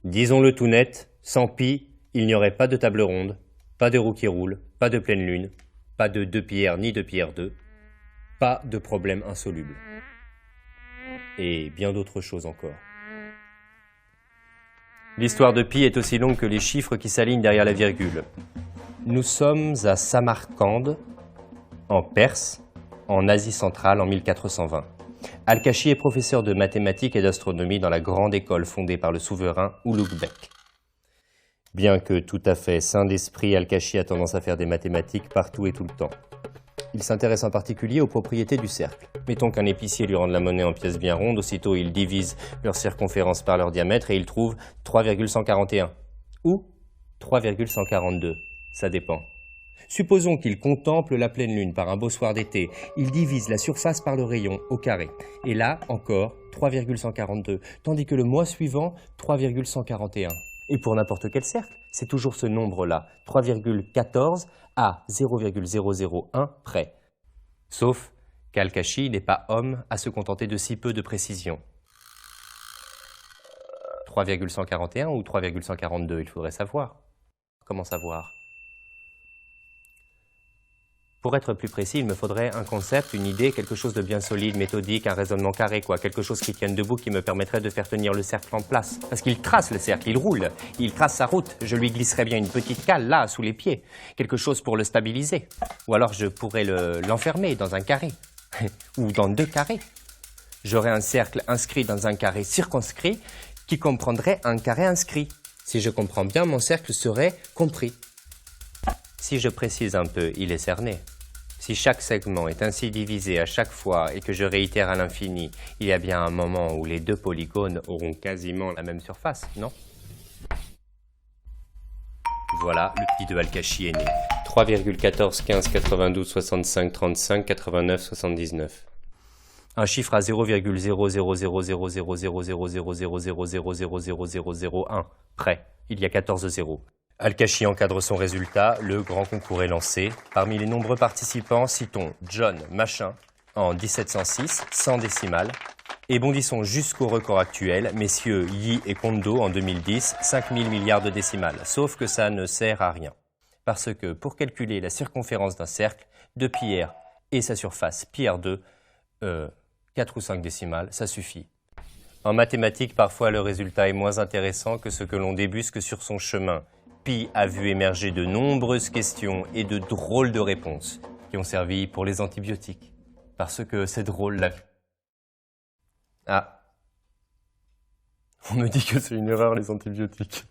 Disons-le tout net, sans pi, il n'y aurait pas de table ronde, pas de roue qui roule, pas de pleine lune, pas de 2πr ni 2πr2, pas de problème insoluble. Et bien d'autres choses encore. L'histoire de pi est aussi longue que les chiffres qui s'alignent derrière la virgule. Nous sommes à Samarcande, en Perse, en Asie centrale en 1420. Al-Kashi est professeur de mathématiques et d'astronomie dans la grande école fondée par le souverain Ulugh Bek. Bien que tout à fait sain d'esprit, Al-Kashi a tendance à faire des mathématiques partout et tout le temps. Il s'intéresse en particulier aux propriétés du cercle. Mettons qu'un épicier lui rende la monnaie en pièces bien rondes, aussitôt il divise leur circonférence par leur diamètre et il trouve 3,141 ou 3,142, ça dépend. Supposons qu'il contemple la pleine lune par un beau soir d'été, il divise la surface par le rayon au carré, et là encore 3,142, tandis que le mois suivant 3,141. Et pour n'importe quel cercle, c'est toujours ce nombre-là, 3,14 à 0,001 près. Sauf qu'Al-Kashi n'est pas homme à se contenter de si peu de précision. 3,141 ou 3,142, il faudrait savoir. Comment savoir ? Pour être plus précis, il me faudrait un concept, une idée, quelque chose de bien solide, méthodique, un raisonnement carré, quoi. Quelque chose qui tienne debout, qui me permettrait de faire tenir le cercle en place. Parce qu'il trace le cercle, il roule, il trace sa route. Je lui glisserais bien une petite cale, là, sous les pieds. Quelque chose pour le stabiliser. Ou alors je pourrais l'enfermer dans un carré. Ou dans 2 carrés. J'aurais un cercle inscrit dans un carré circonscrit qui comprendrait un carré inscrit. Si je comprends bien, mon cercle serait compris. Si je précise un peu, il est cerné. Si chaque segment est ainsi divisé à chaque fois et que je réitère à l'infini, il y a bien un moment où les 2 polygones auront quasiment la même surface, non? Voilà, le pi de Al-Kashi est né. 3,14, 15, 92, 65, 35, 89, 79. Un chiffre à 0,000000000000000001 près. Il y a 14 zéros. Al-Kashi encadre son résultat, le grand concours est lancé. Parmi les nombreux participants, citons John Machin en 1706, 100 décimales. Et bondissons jusqu'au record actuel, messieurs Yi et Kondo en 2010, 5000 milliards de décimales. Sauf que ça ne sert à rien. Parce que pour calculer la circonférence d'un cercle, 2πr et sa surface πr2, 4 ou 5 décimales, ça suffit. En mathématiques, parfois le résultat est moins intéressant que ce que l'on débusque sur son chemin. Pi a vu émerger de nombreuses questions et de drôles de réponses qui ont servi pour les antibiotiques. Parce que c'est drôle la vie. Ah. On me dit que c'est une erreur les antibiotiques.